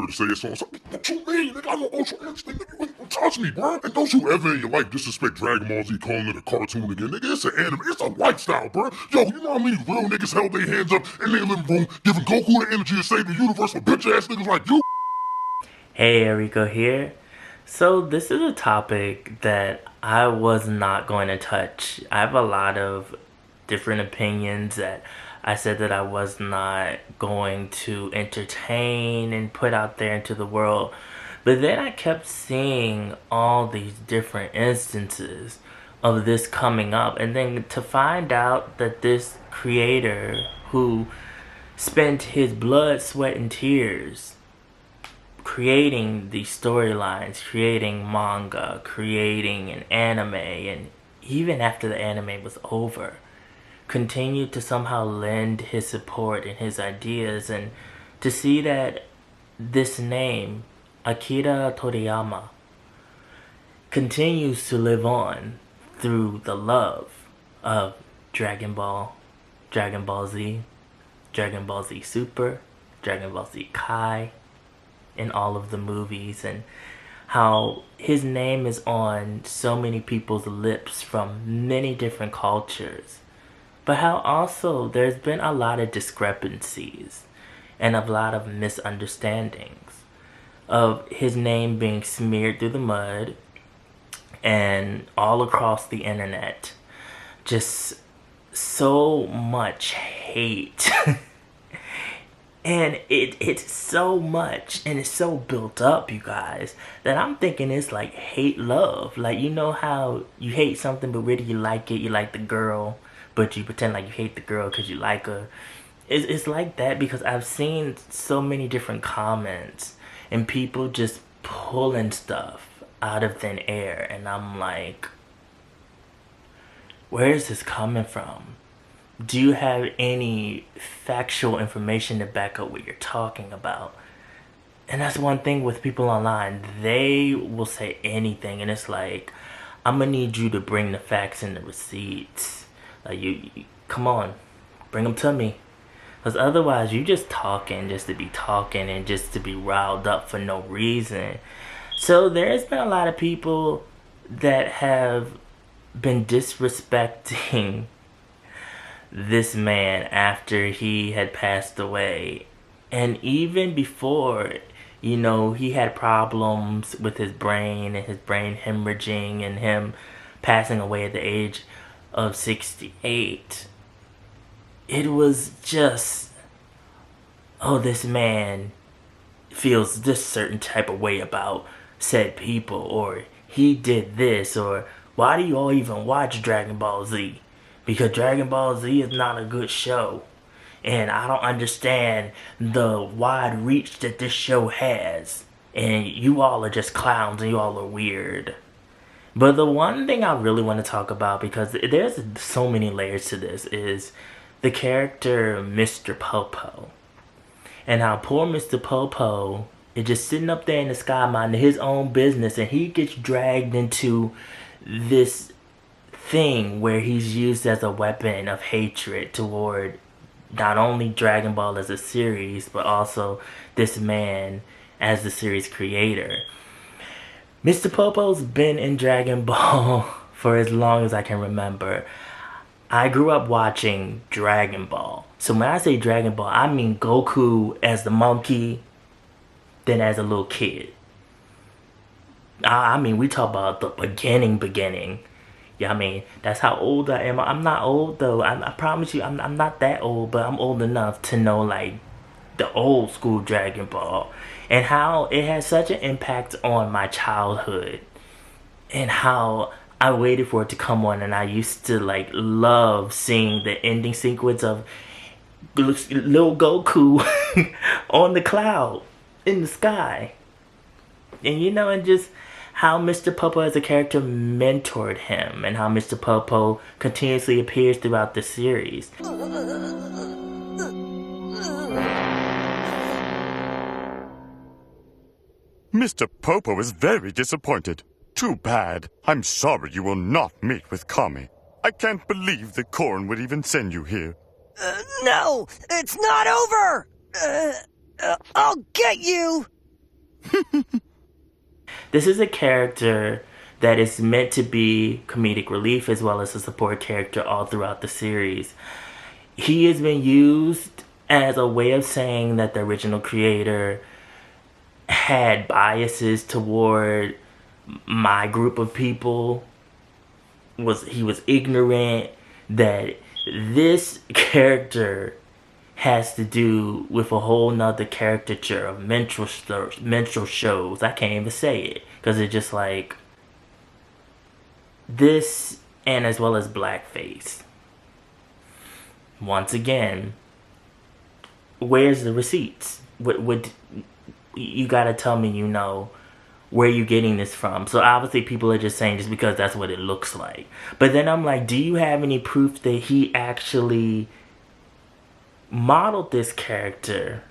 her to say it, so what you mean? Nigga, I'm an ultra instinct, nigga, you ain't touch me, bro. And don't you ever in your life disrespect Dragon Ball Z calling it a cartoon again, nigga. It's an anime, it's a lifestyle, bro. Yo, you know how many real niggas held their hands up in their living room, giving Goku the energy to save the universe for bitch ass niggas like you? Hey, Erico here. So this is a topic that I was not going to touch. I have a lot of different opinions that I said that I was not going to entertain and put out there into the world. But then I kept seeing all these different instances of this coming up. And then to find out that this creator who spent his blood, sweat, and tears creating these storylines, creating manga, creating an anime, and even after the anime was over, continued to somehow lend his support and his ideas, and to see that this name, Akira Toriyama, continues to live on through the love of Dragon Ball, Dragon Ball Z, Dragon Ball Z Super, Dragon Ball Z Kai, in all of the movies, and how his name is on so many people's lips from many different cultures, but how also there's been a lot of discrepancies and a lot of misunderstandings of his name being smeared through the mud and all across the internet. Just so much hate. And it's so much, and it's so built up, you guys, that I'm thinking it's like hate love. Like, you know how you hate something, but really you like it. You like the girl, but you pretend like you hate the girl because you like her. It's like that, because I've seen so many different comments and people just pulling stuff out of thin air. And I'm like, where is this coming from? Do you have any factual information to back up what you're talking about? And that's one thing with people online. They will say anything, and it's like, I'm gonna need you to bring the facts and the receipts. Like, you come on, bring them to me. Because otherwise, you just talking just to be talking and just to be riled up for no reason. So there's been a lot of people that have been disrespecting this man after he had passed away, and even before, he had problems with his brain and his brain hemorrhaging and him passing away at the age of 68. It was just, oh, this man feels this certain type of way about said people, or he did this, or why do you all even watch Dragon Ball Z? Because Dragon Ball Z is not a good show. And I don't understand the wide reach that this show has. And you all are just clowns and you all are weird. But the one thing I really want to talk about, because there's so many layers to this, is the character Mr. Popo. And how poor Mr. Popo is just sitting up there in the sky minding his own business, and he gets dragged into this thing where he's used as a weapon of hatred toward not only Dragon Ball as a series, but also this man as the series creator. Mr. Popo's been in Dragon Ball for as long as I can remember. I grew up watching Dragon Ball. So when I say Dragon Ball, I mean Goku as the monkey, then as a little kid. I mean, we talk about the beginning. Yeah, I mean, that's how old I am. I'm not old, though. I promise you, I'm not that old, but I'm old enough to know, like, the old school Dragon Ball. And how it has such an impact on my childhood. And how I waited for it to come on, and I used to, like, love seeing the ending sequence of little Goku on the cloud, in the sky. And, and just how Mr. Popo as a character mentored him, and how Mr. Popo continuously appears throughout the series. Mr. Popo is very disappointed. Too bad. I'm sorry you will not meet with Kami. I can't believe that Korin would even send you here. No, it's not over! I'll get you! This is a character that is meant to be comedic relief as well as a support character all throughout the series. He has been used as a way of saying that the original creator had biases toward my group of people. He was ignorant, that this character has to do with a whole nother caricature of menstrual shows. I can't even say it because it's just like this, and as well as blackface. Once again, where's the receipts? What you gotta tell me, where you getting this from? So obviously people are just saying just because that's what it looks like. But then I'm like, do you have any proof that he actually modeled this character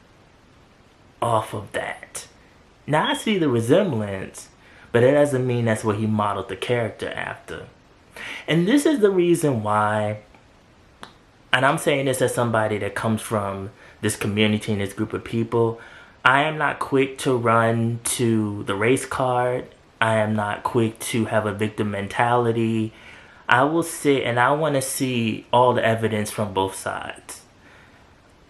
off of that? Now I see the resemblance, but it doesn't mean that's what he modeled the character after. And this is the reason why, and I'm saying this as somebody that comes from this community and this group of people, I am not quick to run to the race card. I am not quick to have a victim mentality. I will sit and I want to see all the evidence from both sides.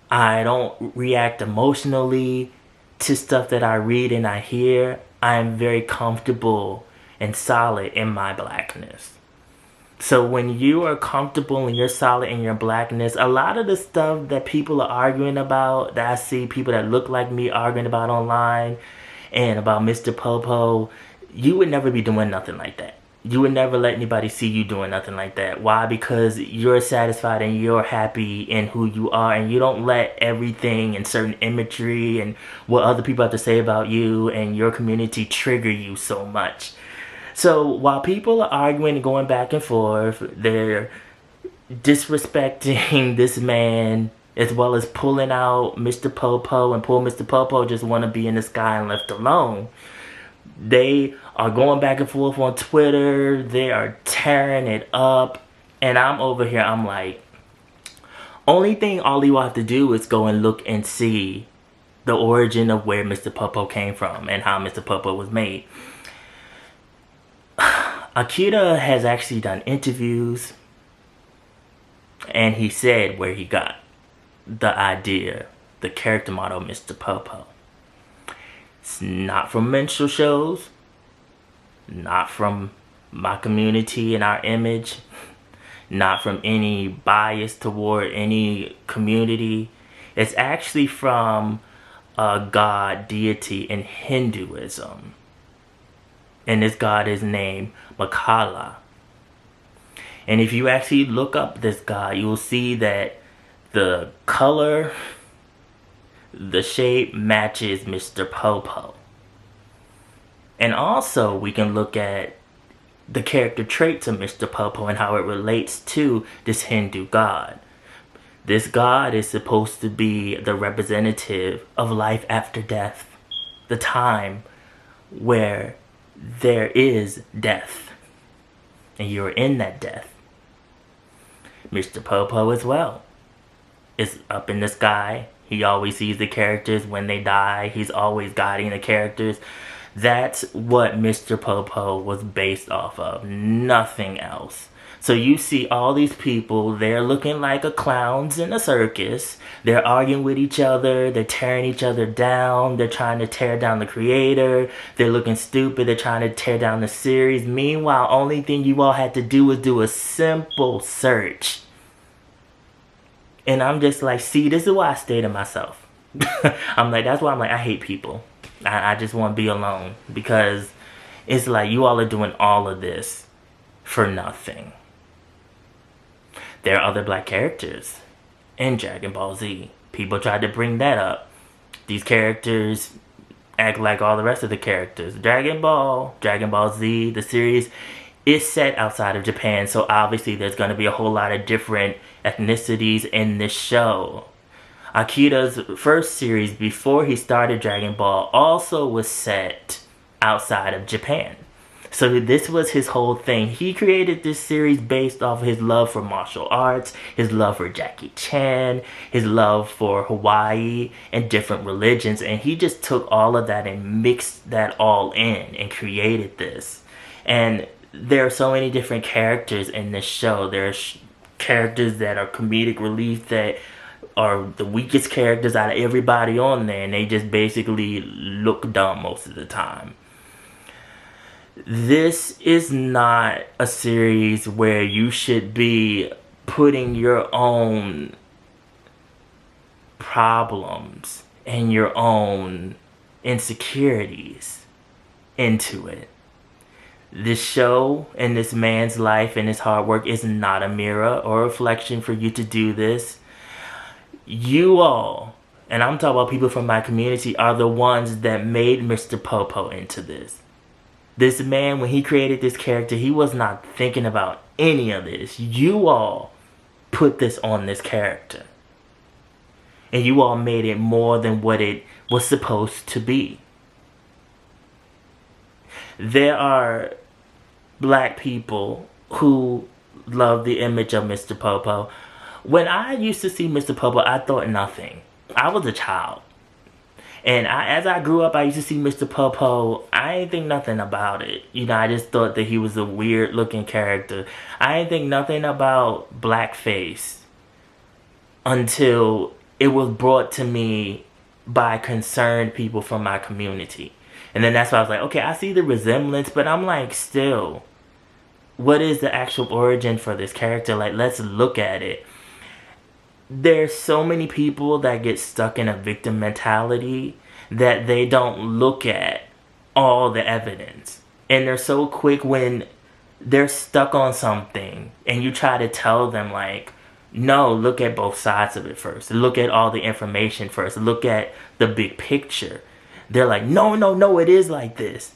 I don't react emotionally to stuff that I read and I hear. I am very comfortable and solid in my blackness. So when you are comfortable and you're solid in your blackness, a lot of the stuff that people are arguing about, that I see people that look like me arguing about online and about Mr. Popo, you would never be doing nothing like that. You would never let anybody see you doing nothing like that. Why? Because you're satisfied and you're happy in who you are, and you don't let everything and certain imagery and what other people have to say about you and your community trigger you so much. So while people are arguing and going back and forth, they're disrespecting this man as well as pulling out Mr. Popo, and poor Mr. Popo just want to be in the sky and left alone. They are going back and forth on Twitter. They are tearing it up. And I'm over here, I'm like, only thing all you have to do is go and look and see the origin of where Mr. Popo came from and how Mr. Popo was made. Akira has actually done interviews, and he said where he got the idea, the character model of Mr. Popo. It's not from menstrual shows, not from my community and our image, not from any bias toward any community. It's actually from a god deity in Hinduism. And this god is named Makala. And if you actually look up this god, you will see that the color, the shape matches Mr. Popo. And also we can look at the character traits of Mr. Popo and how it relates to this Hindu god. This god is supposed to be the representative of life after death. The time where there is death. And you're in that death. Mr. Popo as well is up in the sky. He always sees the characters when they die. He's always guiding the characters. That's what Mr. Popo was based off of. Nothing else. So you see all these people, they're looking like a clowns in a circus. They're arguing with each other. They're tearing each other down. They're trying to tear down the creator. They're looking stupid. They're trying to tear down the series. Meanwhile, only thing you all had to do was do a simple search. And I'm just like, see, this is why I stay to myself. I'm like, that's why I'm like, I hate people. I just want to be alone. Because it's like you all are doing all of this for nothing. There are other black characters in Dragon Ball Z. People tried to bring that up. These characters act like all the rest of the characters. Dragon Ball Z, the series is set outside of Japan, so obviously there's going to be a whole lot of different ethnicities in this show. Akira's first series before he started Dragon Ball also was set outside of Japan. So this was his whole thing. He created this series based off his love for martial arts, his love for Jackie Chan, his love for Hawaii and different religions. And he just took all of that and mixed that all in and created this. And there are so many different characters in this show. There's characters that are comedic relief that are the weakest characters out of everybody on there. And they just basically look dumb most of the time. This is not a series where you should be putting your own problems and your own insecurities into it. This show and this man's life and his hard work is not a mirror or a reflection for you to do this. You all, and I'm talking about people from my community, are the ones that made Mr. Popo into this. This man, when he created this character, he was not thinking about any of this. You all put this on this character. And you all made it more than what it was supposed to be. There are black people who love the image of Mr. Popo. When I used to see Mr. Popo, I thought nothing. I was a child. And as I grew up, I used to see Mr. Popo. I didn't think nothing about it. You know, I just thought that he was a weird looking character. I didn't think nothing about blackface until it was brought to me by concerned people from my community. And then that's why I was like, okay, I see the resemblance, but I'm like, still, what is the actual origin for this character? Like, let's look at it. There's so many people that get stuck in a victim mentality that they don't look at all the evidence. And they're so quick when they're stuck on something and you try to tell them like, no, look at both sides of it first. Look at all the information first. Look at the big picture. They're like, no, it is like this.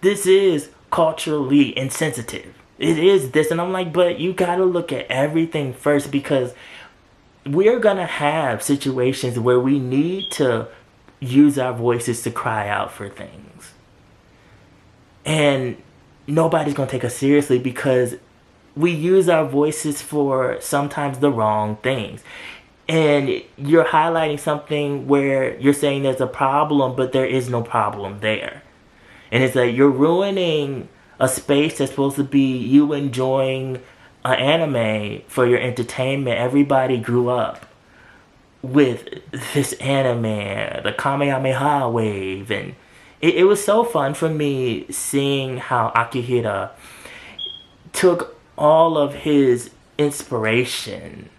This is culturally insensitive. It is this. And I'm like, but you gotta look at everything first, because we're going to have situations where we need to use our voices to cry out for things. And nobody's going to take us seriously because we use our voices for sometimes the wrong things. And you're highlighting something where you're saying there's a problem, but there is no problem there. And it's like you're ruining a space that's supposed to be you enjoying anime for your entertainment. Everybody grew up with this anime, the Kamehameha wave, and it was so fun for me seeing how Akihira took all of his inspiration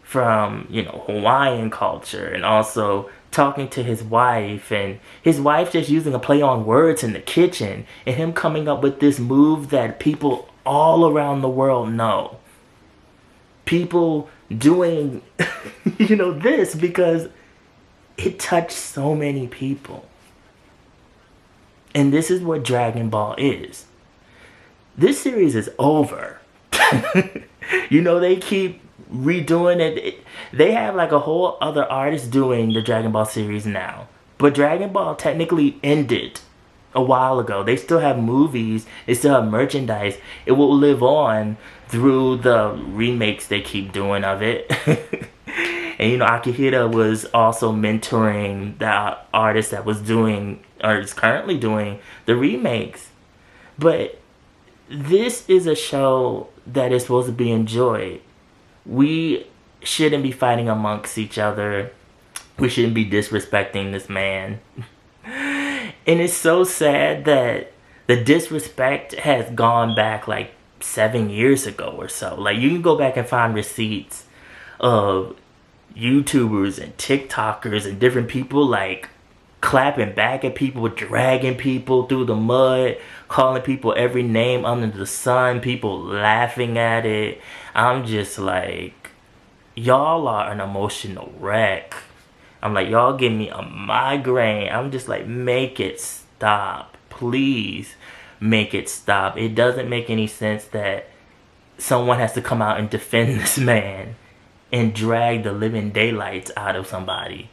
from, you know, Hawaiian culture, and also talking to his wife, and his wife just using a play on words in the kitchen, and him coming up with this move that people all around the world know. People doing, you know, this because it touched so many people. And this is what Dragon Ball is. This series is over. You know, they keep redoing it. They have like a whole other artist doing the Dragon Ball series now. But Dragon Ball technically ended a while ago. They still have movies, they still have merchandise. It will live on through the remakes they keep doing of it. And you know, Akihira was also mentoring the artist that was doing, or is currently doing, the remakes. But this is a show that is supposed to be enjoyed. We shouldn't be fighting amongst each other. We shouldn't be disrespecting this man. And it's so sad that the disrespect has gone back like 7 years ago or so. Like, you can go back and find receipts of YouTubers and TikTokers and different people like clapping back at people, dragging people through the mud, calling people every name under the sun, people laughing at it. I'm just like, y'all are an emotional wreck. I'm like, y'all give me a migraine. I'm just like, make it stop. Please make it stop. It doesn't make any sense that someone has to come out and defend this man and drag the living daylights out of somebody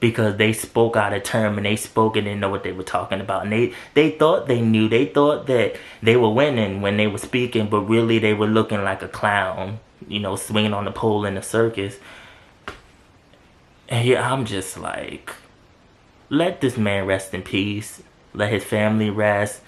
because they spoke out of term and they spoke and didn't know what they were talking about. And they thought they knew. They thought that they were winning when they were speaking, but really they were looking like a clown, you know, swinging on the pole in a circus. And yeah, I'm just like, let this man rest in peace. Let his family rest.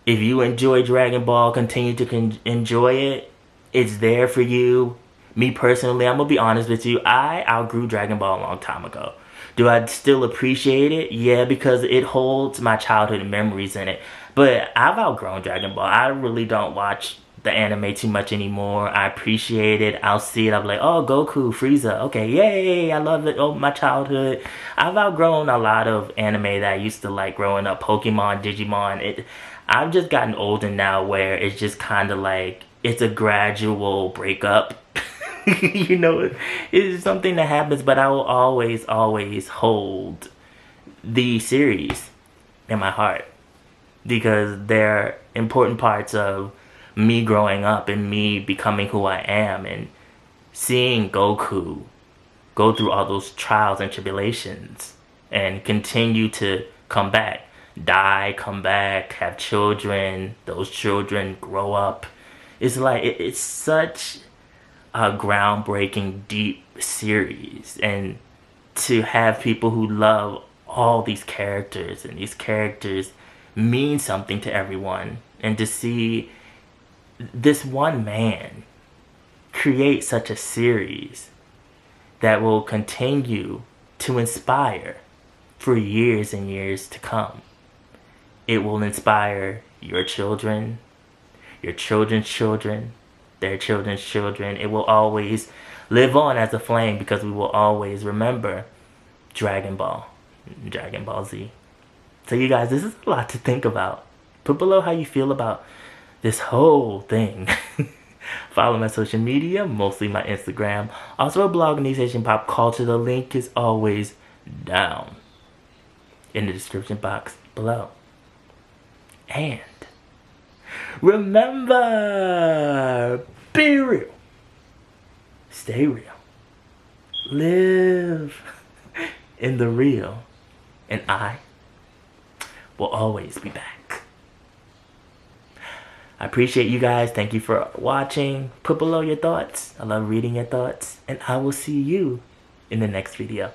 If you enjoy Dragon Ball, continue to enjoy it. It's there for you. Me personally, I'm going to be honest with you. I outgrew Dragon Ball a long time ago. Do I still appreciate it? Yeah, because it holds my childhood memories in it. But I've outgrown Dragon Ball. I really don't watch the anime too much anymore. I appreciate it. I'll see it. I'm like, oh, Goku, Frieza. Okay, yay, I love it. Oh, my childhood. I've outgrown a lot of anime that I used to like growing up. Pokemon, Digimon. I've just gotten older now where it's just kind of like, it's a gradual breakup. You know, it's something that happens, but I will always hold the series in my heart because they're important parts of me growing up and me becoming who I am, and seeing Goku go through all those trials and tribulations and continue to come back, die, come back, have children, those children grow up. It's like, it's such a groundbreaking, deep series, and to have people who love all these characters and these characters mean something to everyone, and to see this one man create such a series that will continue to inspire for years and years to come. It will inspire your children, your children's children, their children's children. It will always live on as a flame because we will always remember Dragon Ball, Dragon Ball Z. So you guys, this is a lot to think about. Put below how you feel about this whole thing. Follow my social media, mostly my Instagram. Also a blog on East Asian Pop Culture. The link is always down in the description box below. And remember, be real, stay real, live in the real, and I will always be back. I appreciate you guys. Thank you for watching. Put below your thoughts. I love reading your thoughts, and I will see you in the next video.